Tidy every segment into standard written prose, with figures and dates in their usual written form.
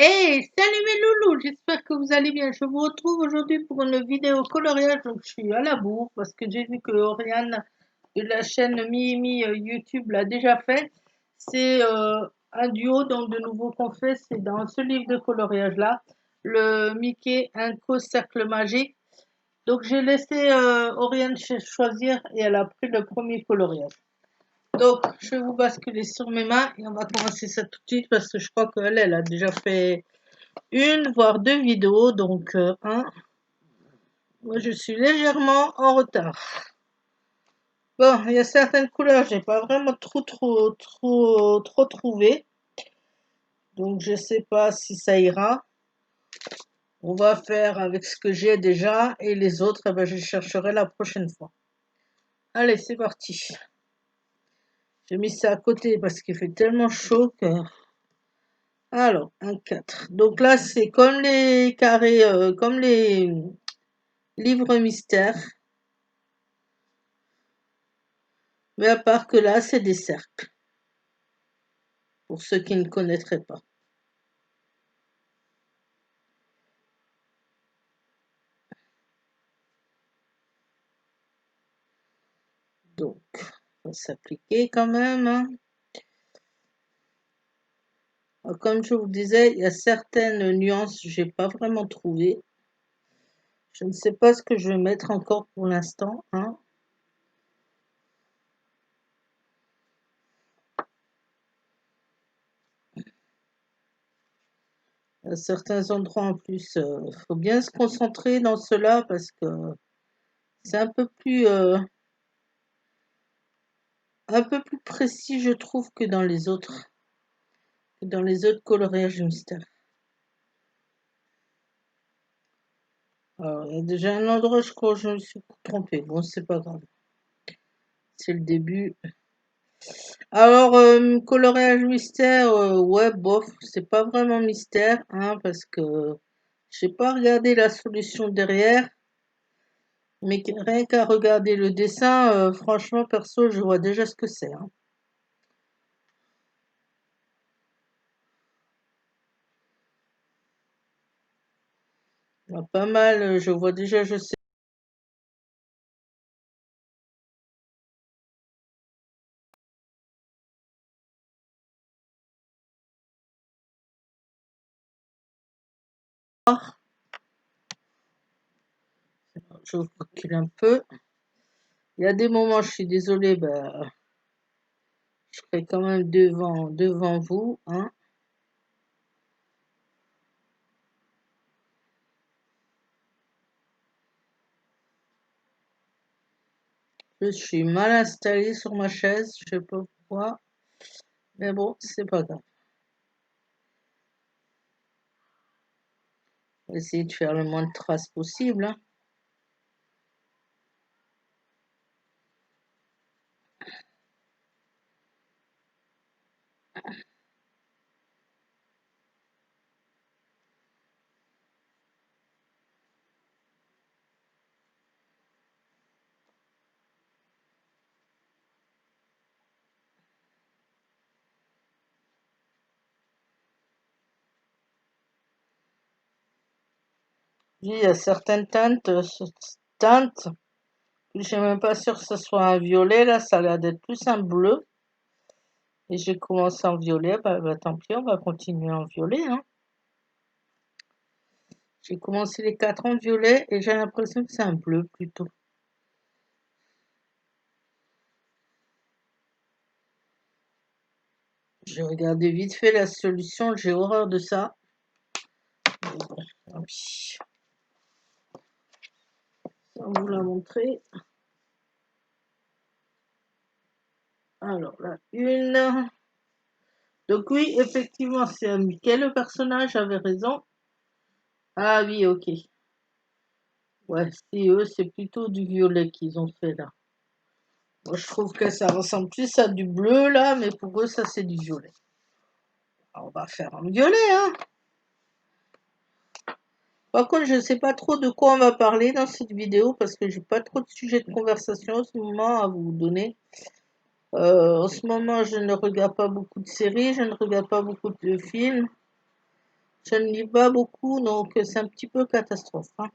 Hey, salut mes loulous, j'espère que vous allez bien. Je vous retrouve aujourd'hui pour une vidéo coloriage. Donc, je suis à la bourre parce que j'ai vu que Oriane de la chaîne Mimi YouTube l'a déjà fait. C'est un duo, donc de nouveau qu'on fait. C'est dans ce livre de coloriage là, le Mickey Inco Cercle Magique. Donc, j'ai laissé Oriane choisir et elle a pris le premier coloriage. Donc, je vais vous basculer sur mes mains et on va commencer ça tout de suite parce que je crois qu'elle a déjà fait une voire deux vidéos, donc moi je suis légèrement en retard. Bon, il y a certaines couleurs, j'ai pas vraiment trop trouvé, donc je sais pas si ça ira. On va faire avec ce que j'ai déjà et les autres, eh ben, je chercherai la prochaine fois. Allez, c'est parti. J'ai mis ça à côté parce qu'il fait tellement chaud que... Alors, un 4. Donc là, c'est comme les carrés, comme les livres mystères. Mais à part que là, c'est des cercles, pour ceux qui ne connaîtraient pas. Donc, on va s'appliquer quand même, hein. Alors, comme je vous disais, il y a certaines nuances que j'ai pas vraiment trouvé. Je ne sais pas ce que je vais mettre encore pour l'instant, hein. À certains endroits en plus, faut bien se concentrer dans cela parce que c'est un peu plus précis, je trouve, que dans les autres coloriages mystères. Alors, il y a déjà un endroit, je crois que je me suis trompée. Bon, c'est pas grave. C'est le début. Alors, coloriage mystère, ouais, bof, c'est pas vraiment mystère, hein, parce que j'ai pas regardé la solution derrière, mais rien qu'à regarder le dessin, franchement, perso, je vois déjà ce que c'est, hein. Il y a pas mal, je vois déjà, je sais. pas. Je recule un peu. Il y a des moments, je suis désolée, ben, je serai quand même devant vous, hein. Je suis mal installée sur ma chaise, je sais pas pourquoi, mais bon, c'est pas grave. On va essayer de faire le moins de traces possible, hein. Il y a certaines teintes, je suis même pas sûre que ce soit un violet, là, ça a l'air d'être plus un bleu. Et j'ai commencé en violet, bah, tant pis, on va continuer en violet, hein. J'ai commencé les 4 en violet et j'ai l'impression que c'est un bleu plutôt. J'ai regardé vite fait la solution, j'ai horreur de ça. Mais bon, tant pis. Sans vous la montrer. Alors là, une. Donc oui, effectivement, c'est un Mickey, le personnage avait raison. Ah oui, ok. Ouais, si eux, c'est plutôt du violet qu'ils ont fait là. Moi, je trouve que ça ressemble plus à du bleu là, mais pour eux, ça c'est du violet. Alors, on va faire un violet, hein. Par contre, je ne sais pas trop de quoi on va parler dans cette vidéo parce que j'ai pas trop de sujets de conversation en ce moment à vous donner. En ce moment, je ne regarde pas beaucoup de séries, je ne regarde pas beaucoup de films. Je ne lis pas beaucoup, donc c'est un petit peu catastrophe, hein.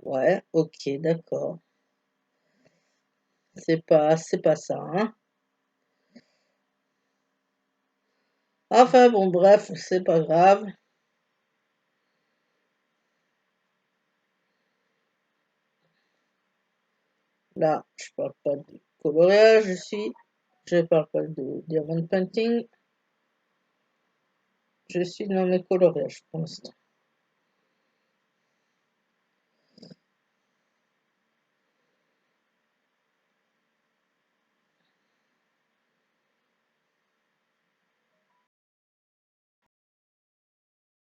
Ouais, ok, d'accord. C'est pas ça, hein. Enfin bon, bref, c'est pas grave. Là, je parle pas de coloriage je parle pas de diamond painting, je suis dans le coloriage pour l'instant.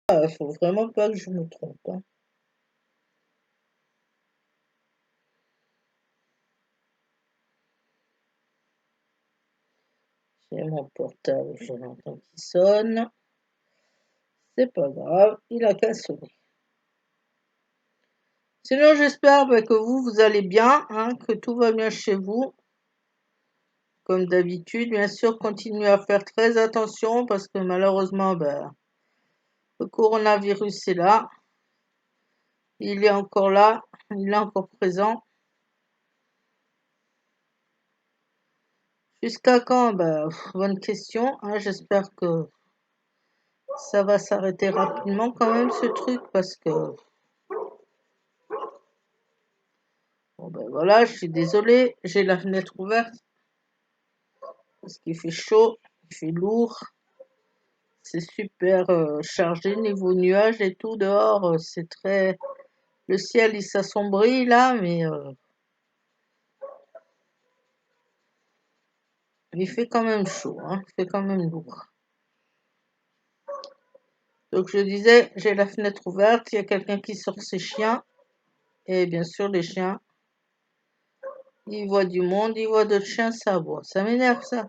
Ah, faut vraiment pas que je me trompe, hein. J'ai mon portable, je l'entends qui sonne. C'est pas grave, il a qu'à sonner. Sinon, j'espère que vous allez bien, hein, que tout va bien chez vous. Comme d'habitude, bien sûr, continuez à faire très attention parce que malheureusement, le coronavirus est là. Il est encore là, il est encore présent. Jusqu'à quand? Bonne question, hein, j'espère que ça va s'arrêter rapidement quand même ce truc parce que bon voilà, je suis désolée, j'ai la fenêtre ouverte parce qu'il fait chaud, il fait lourd, c'est super chargé niveau nuages et tout dehors, c'est très le ciel il s'assombrit là, mais il fait quand même chaud, hein, il fait quand même lourd. Donc je disais, j'ai la fenêtre ouverte, il y a quelqu'un qui sort ses chiens, et bien sûr les chiens, ils voient du monde, ils voient d'autres chiens, ça aboie. Ça m'énerve ça.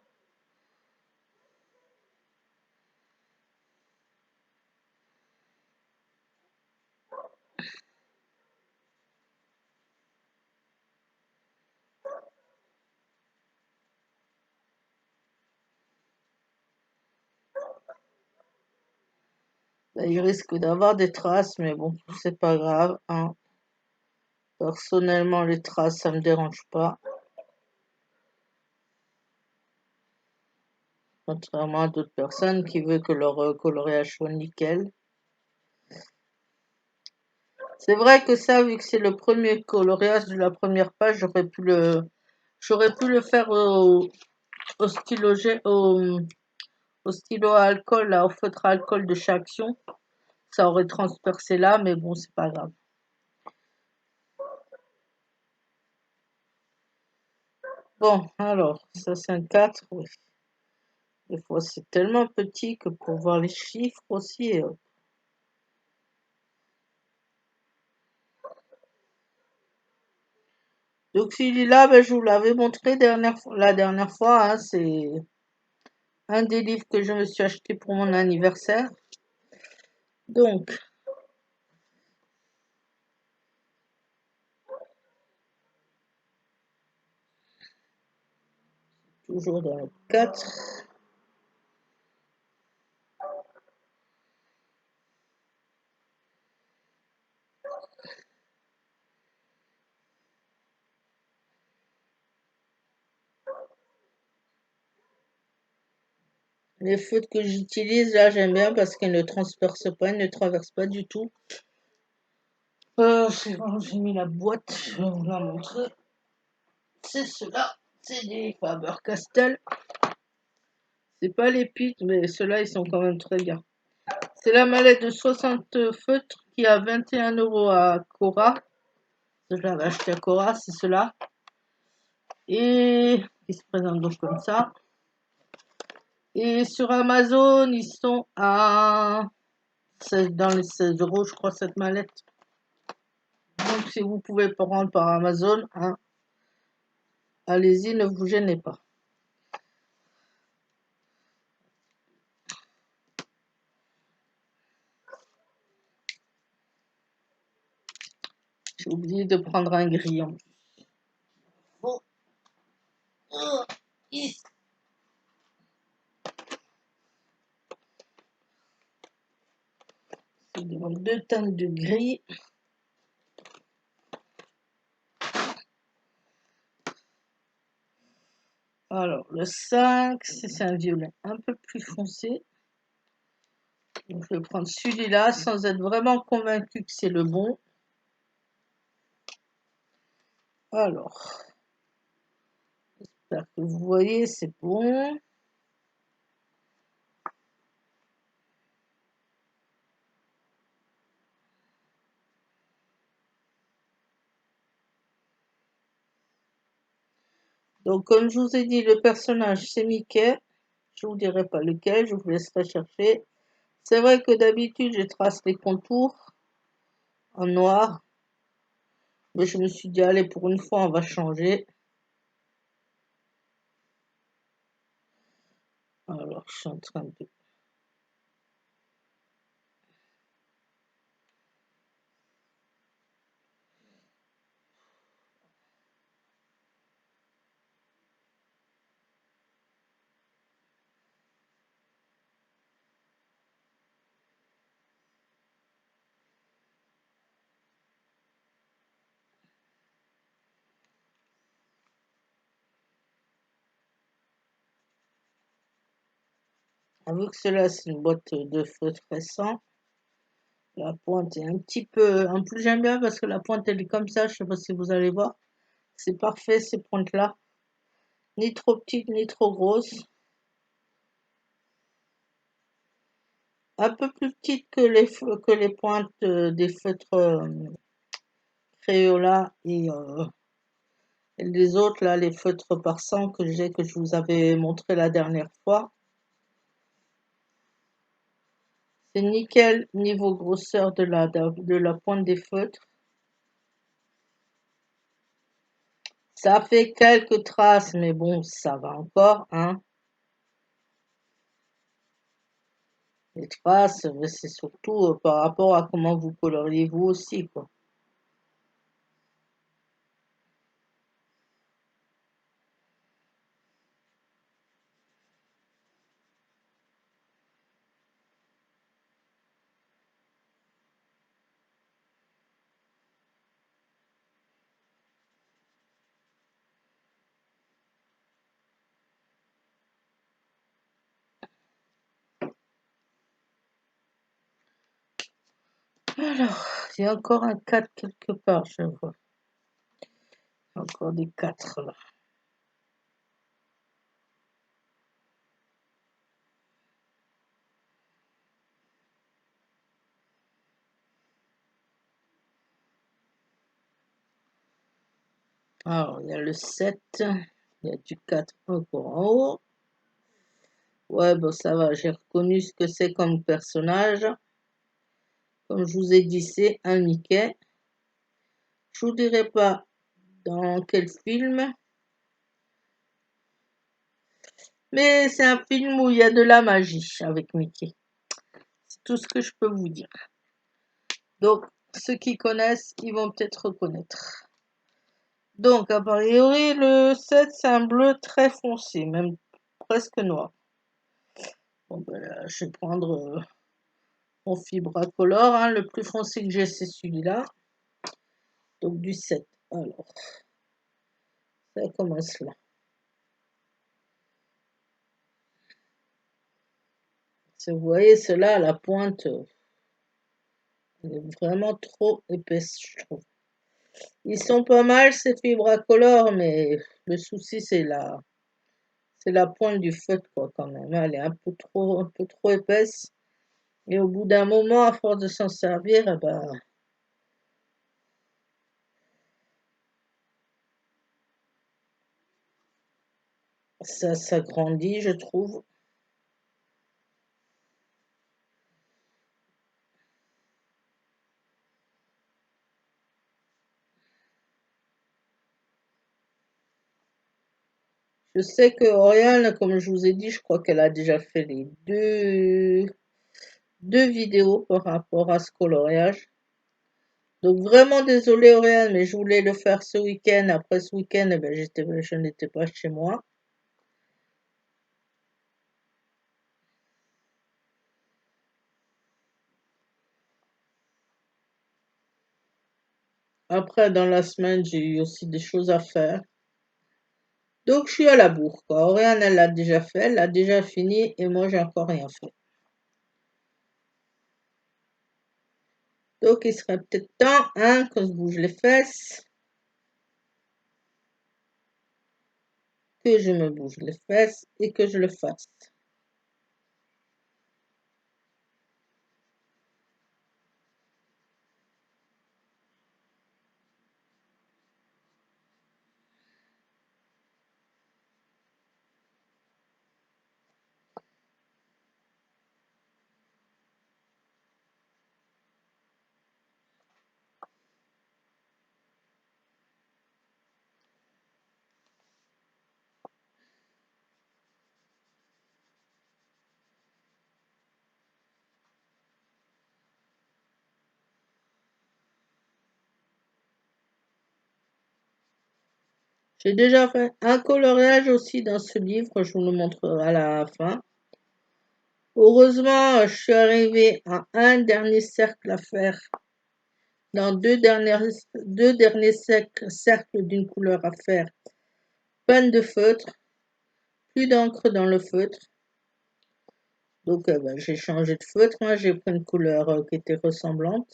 Il risque d'avoir des traces, mais bon, c'est pas grave, hein. Personnellement, les traces, ça me dérange pas. Contrairement à d'autres personnes qui veulent que leur coloriage soit nickel. C'est vrai que ça, vu que c'est le premier coloriage de la première page, j'aurais pu le faire au stylo, au stylo à alcool, là, au feutre à alcool de chez Action. Ça aurait transpercé là, mais bon, c'est pas grave. Bon, alors, ça c'est un 4, oui. Des fois, c'est tellement petit que pour voir les chiffres aussi. Donc celui-là, ben, je vous l'avais montré la dernière fois, hein, c'est un des livres que je me suis acheté pour mon anniversaire. Donc, toujours dans le 4. Les feutres que j'utilise, là, j'aime bien parce qu'elles ne transpercent pas, elles ne traversent pas du tout. C'est bon, j'ai mis la boîte, je vais vous la montrer. C'est ceux-là, c'est des Faber-Castell. C'est pas les pics, mais ceux-là, ils sont quand même très bien. C'est la mallette de 60 feutres qui a 21 € à Cora. Je l'avais acheté à Cora, c'est ceux-là. Et qui se présentent donc comme ça. Et sur Amazon, ils sont à dans les 16 €, je crois, cette mallette. Donc, si vous pouvez prendre par Amazon, hein, allez-y, ne vous gênez pas. J'ai oublié de prendre un grillon. Bon. Ici. C'est donc 2 teintes de gris. Alors, le 5, c'est un violet un peu plus foncé. Donc, je vais prendre celui-là sans être vraiment convaincu que c'est le bon. Alors, j'espère que vous voyez, c'est bon. Donc, comme je vous ai dit, le personnage, c'est Mickey. Je ne vous dirai pas lequel, je vous laisserai chercher. C'est vrai que d'habitude, je trace les contours en noir. Mais je me suis dit, allez, pour une fois, on va changer. Alors, je suis en train de... Vu que cela, c'est une boîte de feutre récent, la pointe est un petit peu... En plus, j'aime bien parce que la pointe, elle est comme ça. Je sais pas si vous allez voir. C'est parfait, ces pointes-là. Ni trop petites, ni trop grosses. Un peu plus petites que les pointes des feutres Crayola et les autres, là, les feutres par 100 que j'ai, que je vous avais montré la dernière fois. C'est nickel niveau grosseur de la pointe des feutres. Ça fait quelques traces, mais bon, ça va encore, hein. Les traces, c'est surtout par rapport à comment vous coloriez vous aussi, quoi. Alors, il y a encore un 4 quelque part, je vois. Encore des 4 là. Alors, il y a le 7, il y a du 4 encore en haut. Ouais, bon, ça va, j'ai reconnu ce que c'est comme personnage. Comme je vous ai dit, c'est un Mickey. Je vous dirai pas dans quel film, mais c'est un film où il y a de la magie avec Mickey. C'est tout ce que je peux vous dire. Donc, ceux qui connaissent, ils vont peut-être reconnaître. Donc, a priori, le 7, c'est un bleu très foncé, même presque noir. Bon, ben là, je vais prendre mon Fibracolor, hein, le plus foncé que j'ai, c'est celui-là. Donc, du 7. Alors, ça commence là. Vous voyez, ceux-là, la pointe, elle est vraiment trop épaisse, je trouve. Ils sont pas mal, ces Fibracolor, mais le souci, c'est la pointe du feutre, quoi, quand même. Elle est un peu trop épaisse. Et au bout d'un moment, à force de s'en servir, eh ben, ça s'agrandit, je trouve. Je sais que Oriane, comme je vous ai dit, je crois qu'elle a déjà fait les deux vidéos par rapport à ce coloriage. Donc vraiment désolée Oriane, mais je voulais le faire ce week-end. Après ce week-end, eh ben, je n'étais pas chez moi. Après, dans la semaine, j'ai eu aussi des choses à faire. Donc je suis à la bourre, quoi. Oriane, elle l'a déjà fait, elle l'a déjà fini, et moi, j'ai encore rien fait. Donc il serait peut-être temps, hein, qu'on se bouge les fesses, que je me bouge les fesses et que je le fasse. J'ai déjà fait un coloriage aussi dans ce livre, je vous le montrerai à la fin. Heureusement, je suis arrivée à un dernier cercle à faire dans deux derniers cercles d'une couleur à faire. Panne de feutre, plus d'encre dans le feutre. Donc ben, j'ai changé de feutre, hein, j'ai pris une couleur qui était ressemblante.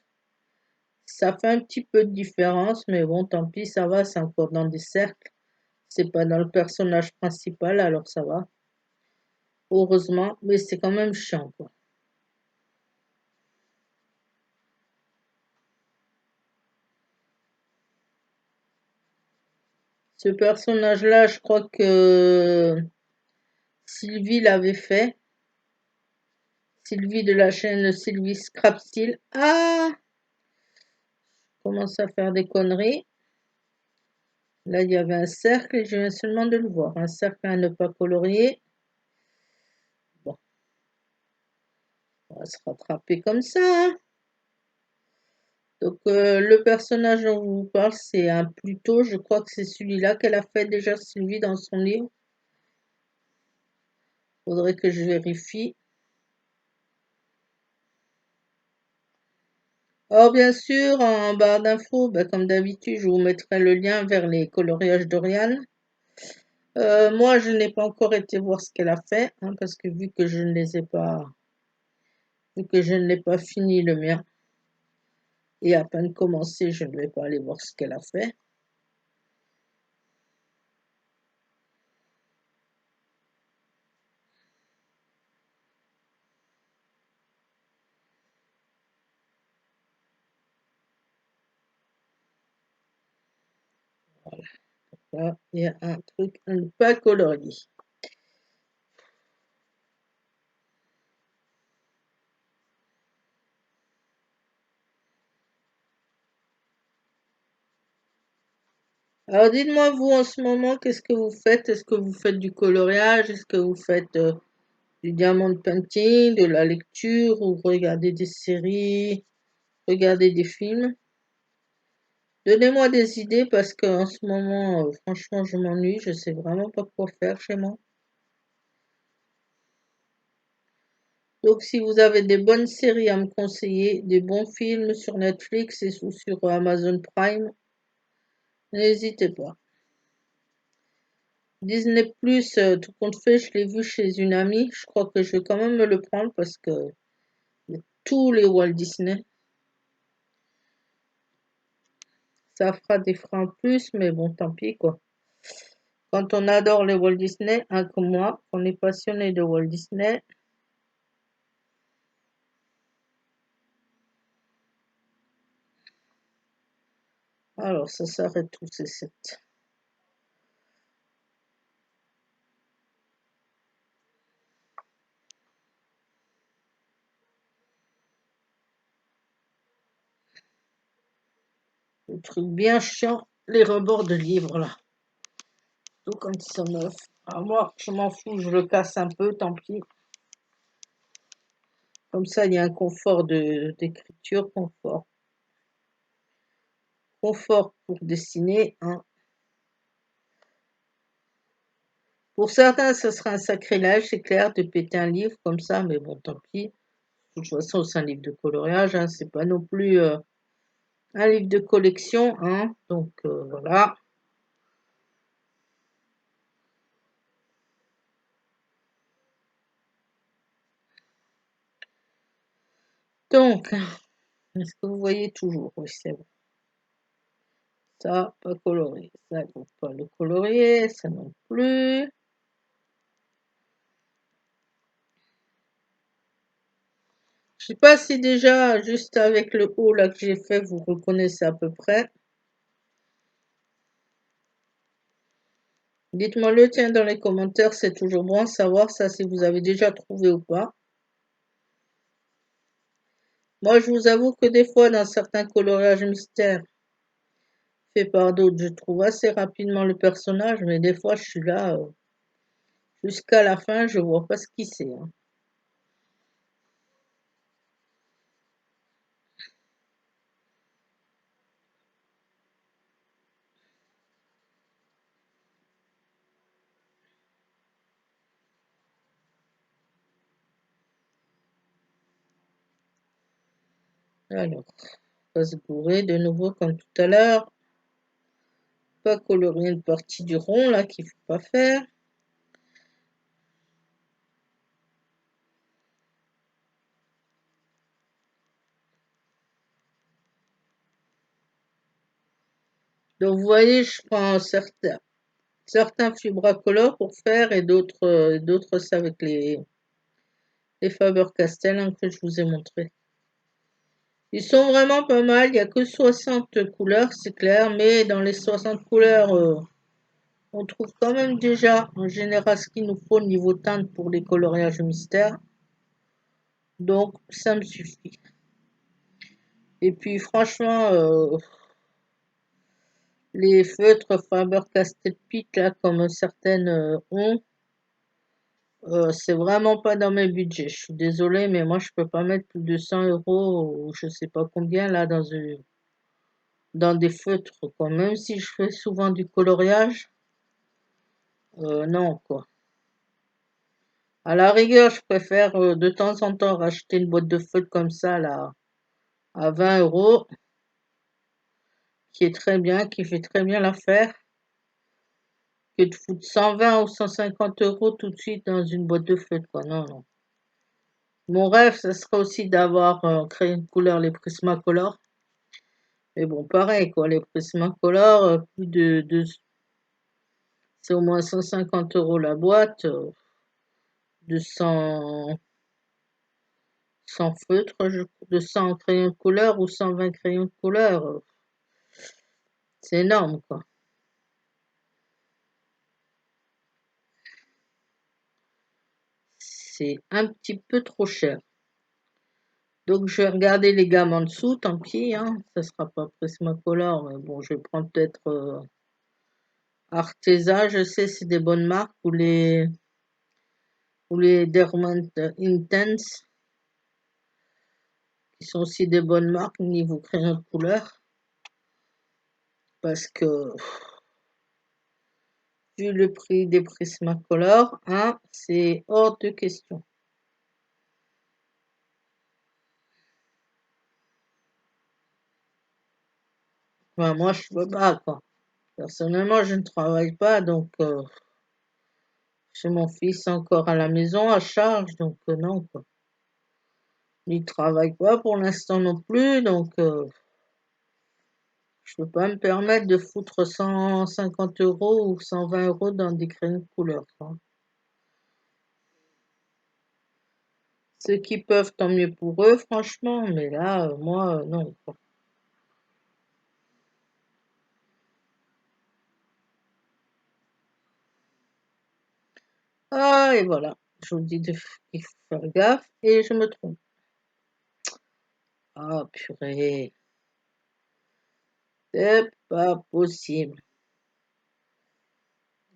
Ça fait un petit peu de différence, mais bon, tant pis, ça va, c'est encore dans des cercles. C'est pas dans le personnage principal, alors ça va. Heureusement, mais c'est quand même chiant, quoi. Ce personnage-là, je crois que Sylvie l'avait fait. Sylvie de la chaîne Sylvie Scrapstyle. Ah! Commence à faire des conneries. Là, il y avait un cercle et je viens seulement de le voir. Un cercle à ne pas colorier. Bon, on va se rattraper comme ça, hein. Donc, le personnage dont je vous parle, c'est un Pluto. Je crois que c'est celui-là qu'elle a fait déjà, Sylvie, dans son livre. Faudrait que je vérifie. Or, bien sûr, en barre d'infos, ben, comme d'habitude, je vous mettrai le lien vers les coloriages d'Oriane. Moi, je n'ai pas encore été voir ce qu'elle a fait, hein, parce que vu que je ne les ai pas, vu que je ne l'ai pas fini le mien, et à peine commencé, je ne vais pas aller voir ce qu'elle a fait. Là, il y a un truc à ne pas colorier. Alors dites-moi, vous en ce moment, qu'est-ce que vous faites? Est-ce que vous faites du coloriage? Est-ce que vous faites du diamond painting, de la lecture, ou regardez des séries, regardez des films? Donnez-moi des idées parce que en ce moment, franchement, je m'ennuie, je sais vraiment pas quoi faire chez moi. Donc si vous avez des bonnes séries à me conseiller, des bons films sur Netflix ou sur Amazon Prime, n'hésitez pas. Disney Plus, tout compte fait, je l'ai vu chez une amie. Je crois que je vais quand même me le prendre parce que il y a tous les Walt Disney. Ça fera des frais en plus, mais bon, tant pis quoi. Quand on adore les Walt Disney, hein, comme moi, on est passionné de Walt Disney. Alors, ça s'arrête tous ces 7. Le truc bien chiant, les rebords de livres là. Tout quand ils sont neufs. Alors moi, je m'en fous, je le casse un peu, tant pis. Comme ça, il y a un confort d'écriture, confort pour dessiner, hein. Pour certains, ce sera un sacrilège, c'est clair, de péter un livre comme ça, mais bon, tant pis. De toute façon, c'est un livre de coloriage, hein, c'est pas non plus un livre de collection, hein. Donc voilà. Donc, est-ce que vous voyez toujours? Oui, c'est bon. Ça, pas coloré. Ça, il faut pas le colorier, ça non plus. Je sais pas si déjà, juste avec le haut là que j'ai fait, vous reconnaissez à peu près. Dites-moi le tiens dans les commentaires, c'est toujours bon à savoir ça si vous avez déjà trouvé ou pas. Moi, je vous avoue que des fois, dans certains coloriages mystères faits par d'autres, je trouve assez rapidement le personnage, mais des fois, je suis là jusqu'à la fin, je vois pas ce qui c'est, hein. Alors, on va se gourer de nouveau comme tout à l'heure. Pas colorier une partie du rond là qu'il faut pas faire. Donc vous voyez, je prends certains fibracolores pour faire et d'autres c'est avec les Faber-Castell hein, que je vous ai montré. Ils sont vraiment pas mal, il n'y a que 60 couleurs, c'est clair, mais dans les 60 couleurs, on trouve quand même déjà en général ce qu'il nous faut au niveau teinte pour les coloriages mystères. Donc ça me suffit. Et puis franchement, les feutres Faber-Castell Peak, là, comme certaines ont, c'est vraiment pas dans mes budgets. Je suis désolée, mais moi, je peux pas mettre plus de 100 euros ou je sais pas combien, là, dans des feutres, quoi. Même si je fais souvent du coloriage, non, quoi. À la rigueur, je préfère de temps en temps racheter une boîte de feutres comme ça, là, à 20 euros, qui est très bien, qui fait très bien l'affaire, que de foutre 120 ou 150 euros tout de suite dans une boîte de feutres, quoi. Non, non. Mon rêve, ce serait aussi d'avoir créé une couleur, les Prismacolor. Mais bon, pareil, quoi, les Prismacolor, c'est au moins 150 euros la boîte, de 100 feutres, de 100 crayons de couleur ou 120 crayons de couleur. C'est énorme, quoi. C'est un petit peu trop cher. Donc, je vais regarder les gammes en dessous, tant pis, hein. Ça sera pas Prismacolor, mais bon, je vais prendre peut-être Arteza, je sais, c'est des bonnes marques, ou les Derwent Intense, qui sont aussi des bonnes marques niveau crayon de couleur, parce que vu le prix des Prismacolor, hein, c'est hors de question. Enfin, moi, je peux pas, quoi. Personnellement, je ne travaille pas, donc j'ai mon fils encore à la maison à charge, donc non, quoi. Il travaille pas pour l'instant non plus, donc je peux pas me permettre de foutre 150 € ou 120 € dans des crayons de couleur, quoi. Ceux qui peuvent, tant mieux pour eux, franchement, mais là, moi, non, quoi. Ah, et voilà. Je vous dis qu'il faut faire gaffe, et je me trompe. Ah, purée. C'est pas possible.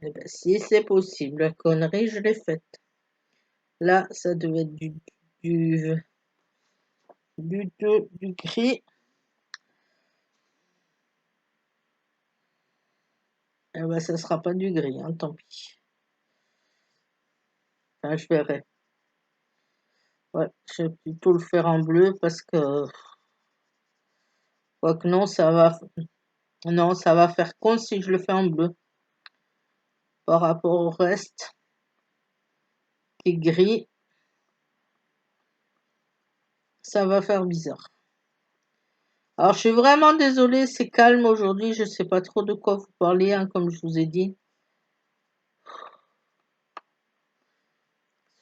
Eh ben, si c'est possible, la connerie, je l'ai faite. Là, ça devait être du, du gris. Eh ben, ça sera pas du gris, hein, tant pis. Enfin, je verrai. Ouais, je vais plutôt le faire en bleu parce que, quoique non, non, ça va faire con si je le fais en bleu. Par rapport au reste, qui est gris, ça va faire bizarre. Alors, je suis vraiment désolée, c'est calme aujourd'hui, je sais pas trop de quoi vous parler, hein, comme je vous ai dit.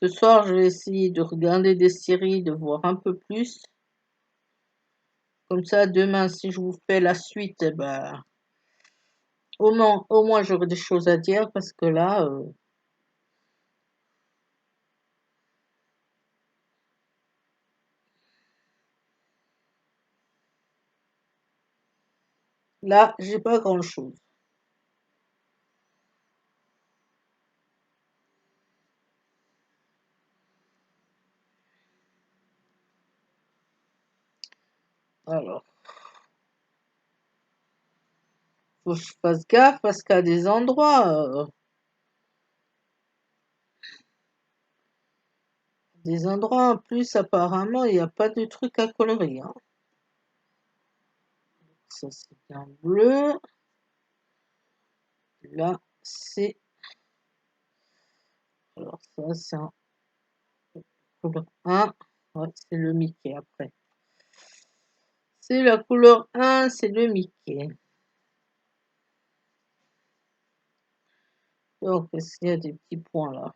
Ce soir, je vais essayer de regarder des séries, de voir un peu plus. Comme ça, demain, si je vous fais la suite, eh ben, au moins j'aurai des choses à dire parce que là, j'ai pas grand-chose. Alors, faut que je fasse gaffe parce qu'à des endroits en plus, apparemment, il n'y a pas de truc à colorer, hein. Ça, c'est bien bleu. Là, c'est... Alors, ça, c'est un couleur 1. Ouais, c'est le Mickey après. C'est la couleur 1, c'est le Mickey. Donc, est-ce qu'il y a des petits points là?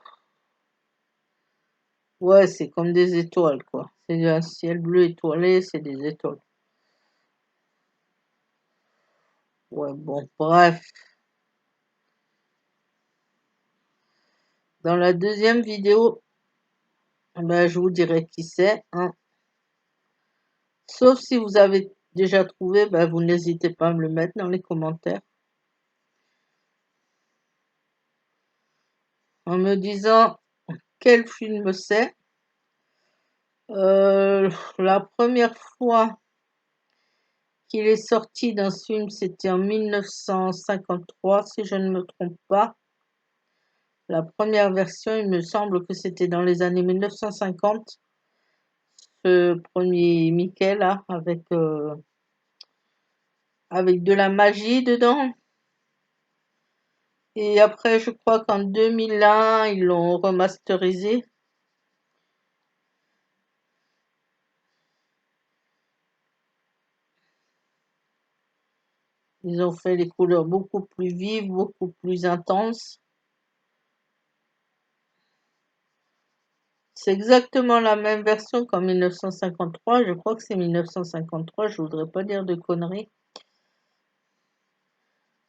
Ouais, c'est comme des étoiles, quoi. C'est un ciel bleu étoilé, c'est des étoiles. Ouais, bon, bref. Dans la deuxième vidéo, ben, je vous dirai qui c'est, hein. Sauf si vous avez déjà trouvé, ben, vous n'hésitez pas à me le mettre dans les commentaires. En me disant quel film c'est. La première fois qu'il est sorti dans ce film, c'était en 1953, si je ne me trompe pas. La première version, il me semble que c'était dans les années 1950. Ce premier Mickey là, avec de la magie dedans. Et après, je crois qu'en 2001, ils l'ont remasterisé. Ils ont fait les couleurs beaucoup plus vives, beaucoup plus intenses. C'est exactement la même version qu'en 1953. Je crois que c'est 1953. Je voudrais pas dire de conneries.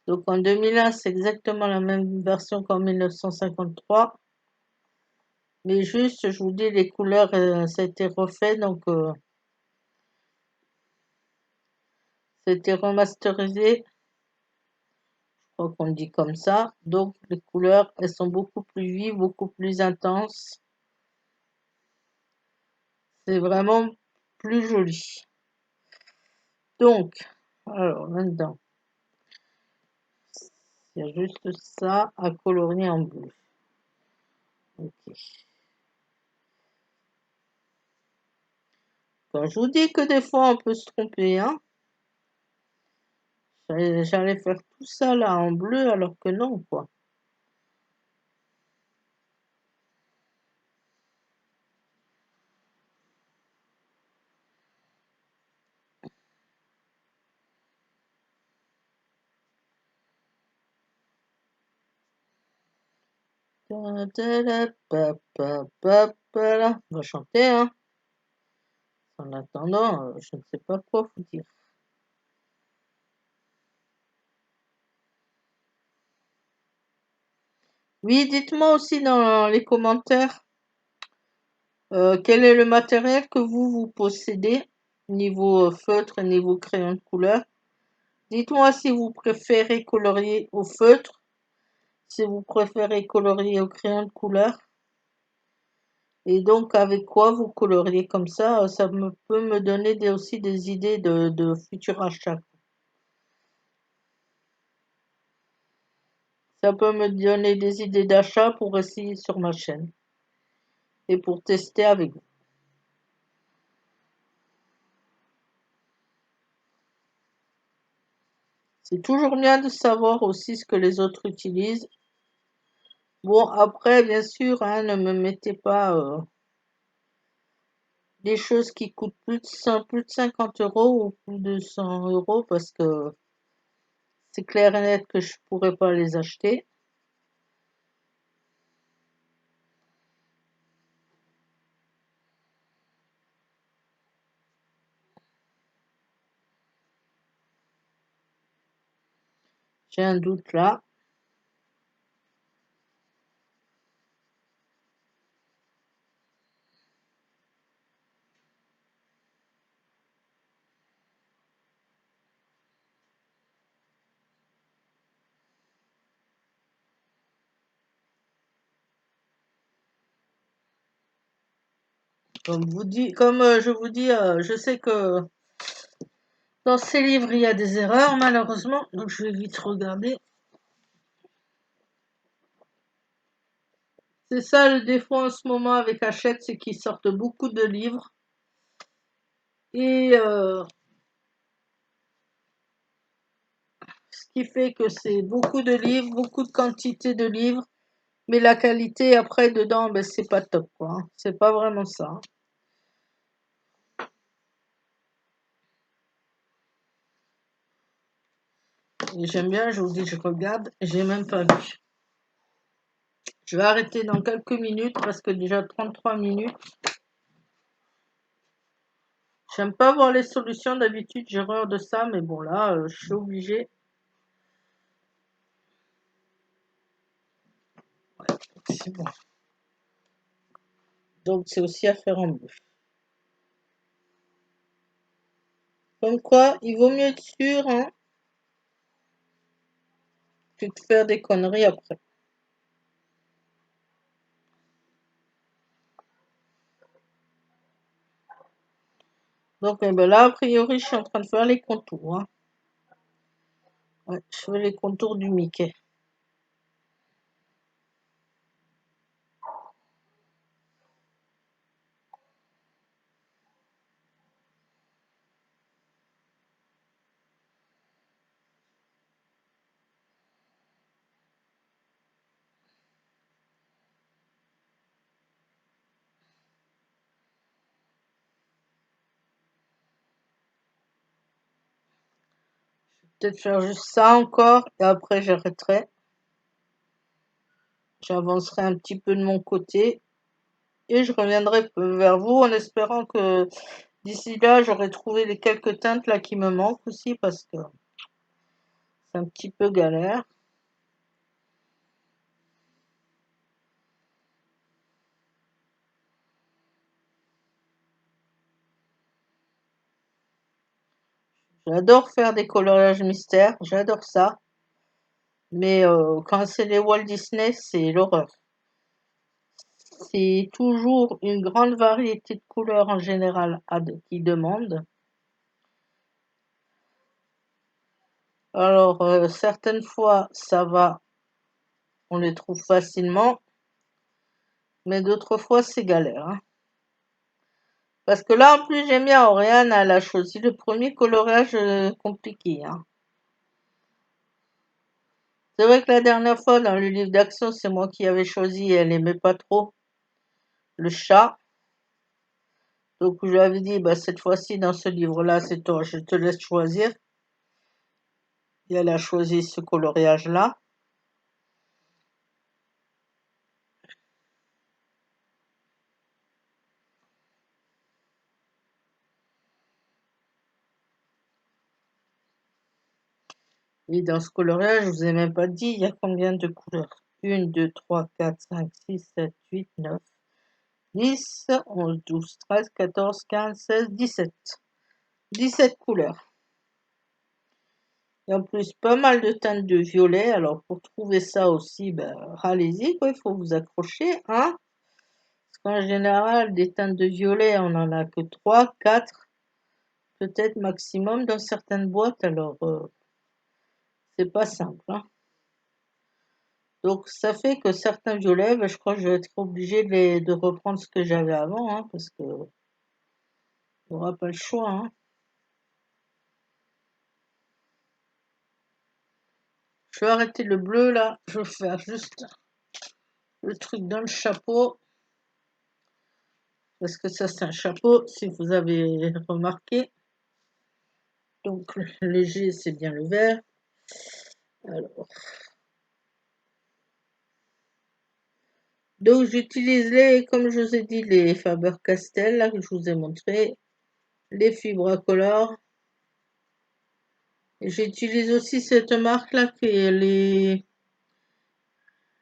Donc en 2001, c'est exactement la même version qu'en 1953. Mais juste, je vous dis, les couleurs, ça a été refait. Donc, ça a été remasterisé. Je crois qu'on dit comme ça. Donc les couleurs, elles sont beaucoup plus vives, beaucoup plus intenses. C'est vraiment plus joli. Donc, alors là-dedans, il y a juste ça à colorier en bleu. Ok. Quand je vous dis que des fois on peut se tromper, hein. J'allais faire tout ça là en bleu alors que non, quoi. On va chanter, hein. En attendant, je ne sais pas quoi vous dire. Oui, dites-moi aussi dans les commentaires quel est le matériel que vous possédez niveau feutre et niveau crayon de couleur. Dites-moi si vous préférez colorier au feutre, si vous préférez colorier au crayon de couleur. Et donc avec quoi vous coloriez comme ça, ça peut me donner aussi des idées de futurs achats. Ça peut me donner des idées d'achat pour essayer sur ma chaîne et pour tester avec vous. C'est toujours bien de savoir aussi ce que les autres utilisent. Bon, après, bien sûr, hein, ne me mettez pas des choses qui coûtent plus de 50 euros ou plus de 100 euros parce que c'est clair et net que je pourrais pas les acheter. J'ai un doute là. Comme je vous dis, je sais que dans ces livres, il y a des erreurs, malheureusement, donc je vais vite regarder. C'est ça le défaut en ce moment avec Hachette, c'est qu'ils sortent beaucoup de livres. Et ce qui fait que c'est beaucoup de livres, beaucoup de quantité de livres, mais la qualité après dedans, ben, c'est pas top, quoi, hein. C'est pas vraiment ça, hein. Et j'aime bien, je vous dis, je regarde, j'ai même pas vu. Je vais arrêter dans quelques minutes parce que déjà 33 minutes. J'aime pas voir les solutions, d'habitude j'ai horreur de ça, mais bon là, je suis obligée. C'est bon. Donc c'est aussi à faire en bleu. Comme quoi, il vaut mieux être sûr, hein, que de faire des conneries après. Donc ben là, a priori, je suis en train de faire les contours, hein. Ouais, je fais les contours du Mickey. Peut-être faire juste ça encore et après j'arrêterai. J'avancerai un petit peu de mon côté et je reviendrai vers vous en espérant que d'ici là j'aurai trouvé les quelques teintes là qui me manquent aussi parce que c'est un petit peu galère. J'adore faire des coloriages mystères, j'adore ça. Mais quand c'est les Walt Disney, c'est l'horreur. C'est toujours une grande variété de couleurs en général qui demande. Alors, certaines fois, ça va, on les trouve facilement, mais d'autres fois, c'est galère, hein. Parce que là, en plus, j'aime bien Oriane, elle a choisi le premier coloriage compliqué, hein. C'est vrai que la dernière fois, dans le livre d'action, c'est moi qui avais choisi et elle aimait pas trop le chat. Donc, je lui avais dit, bah, cette fois-ci, dans ce livre-là, c'est toi, je te laisse choisir. Et elle a choisi ce coloriage-là. Et dans ce coloriage, je vous ai même pas dit, il y a combien de couleurs? 1, 2, 3, 4, 5, 6, 7, 8, 9, 10, 11, 12, 13, 14, 15, 16, 17. 17 couleurs. Et en plus, pas mal de teintes de violet. Alors, pour trouver ça aussi, ben, allez-y, quoi, il faut vous accrocher, hein. Parce qu'en général, des teintes de violet, on en a que 3, 4, peut-être maximum dans certaines boîtes. Alors, c'est pas simple, hein. Donc, ça fait que certains violets, ben, je crois que je vais être obligée de reprendre ce que j'avais avant, hein, parce que on n'aura pas le choix, hein. Je vais arrêter le bleu, là. Je vais faire juste le truc dans le chapeau. Parce que ça, c'est un chapeau, si vous avez remarqué. Donc, le G, c'est bien le vert. Alors, donc j'utilise comme je vous ai dit, les Faber-Castell, là, que je vous ai montré. Les Fibracolor. Et j'utilise aussi cette marque-là, qui est les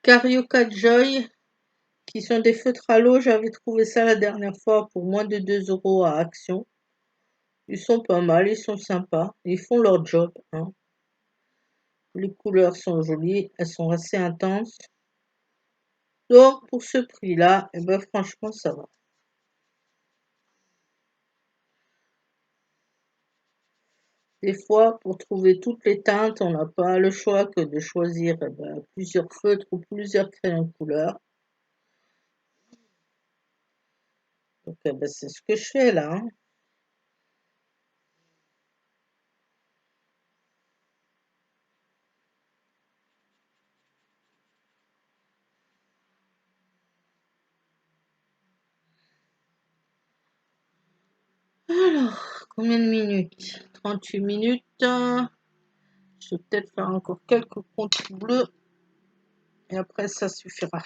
Carioca Joy, qui sont des feutres à l'eau. J'avais trouvé ça la dernière fois pour moins de 2 € à Action. Ils sont pas mal, ils sont sympas. Ils font leur job, hein. Les couleurs sont jolies, elles sont assez intenses. Donc, pour ce prix-là, eh ben, franchement, ça va. Des fois, pour trouver toutes les teintes, on n'a pas le choix que de choisir eh ben, plusieurs feutres ou plusieurs crayons de couleur. Donc, eh ben, c'est ce que je fais là, hein. Alors, combien de minutes? 38 minutes. Je vais peut-être faire encore quelques contours bleus. Et après, ça suffira.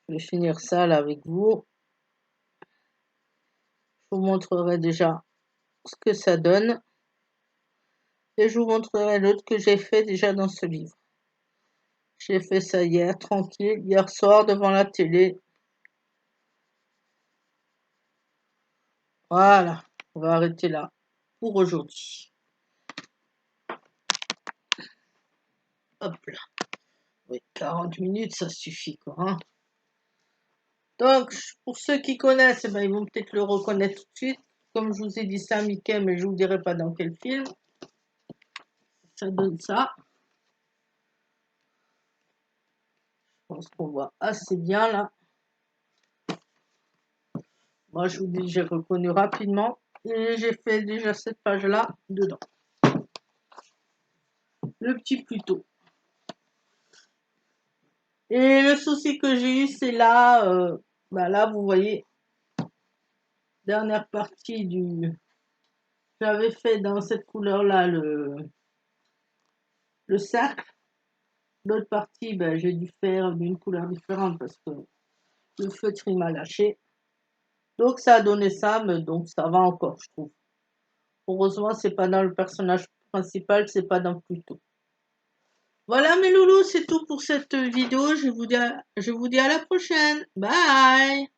Je vais finir ça là avec vous. Je vous montrerai déjà ce que ça donne. Et je vous montrerai l'autre que j'ai fait déjà dans ce livre. J'ai fait ça hier, tranquille, hier soir devant la télé. Voilà, on va arrêter là pour aujourd'hui. Hop là. Oui, 40 minutes, ça suffit, quoi. Hein. Donc, pour ceux qui connaissent, eh ben, ils vont peut-être le reconnaître tout de suite. Comme je vous ai dit, c'est un Mickey, mais je vous dirai pas dans quel film. Ça donne ça. Je pense qu'on voit assez bien, là. Moi, je vous dis, j'ai reconnu rapidement. Et j'ai fait déjà cette page-là dedans. Le petit Pluto. Et le souci que j'ai eu, c'est là, là, vous voyez, dernière partie du... J'avais fait dans cette couleur-là le cercle. L'autre partie, ben, j'ai dû faire d'une couleur différente parce que le feutre, il m'a lâché. Donc, ça a donné ça, mais donc ça va encore, je trouve. Heureusement, c'est pas dans le personnage principal, c'est pas dans Pluto. Voilà mes loulous, c'est tout pour cette vidéo. Je vous dis à la prochaine. Bye!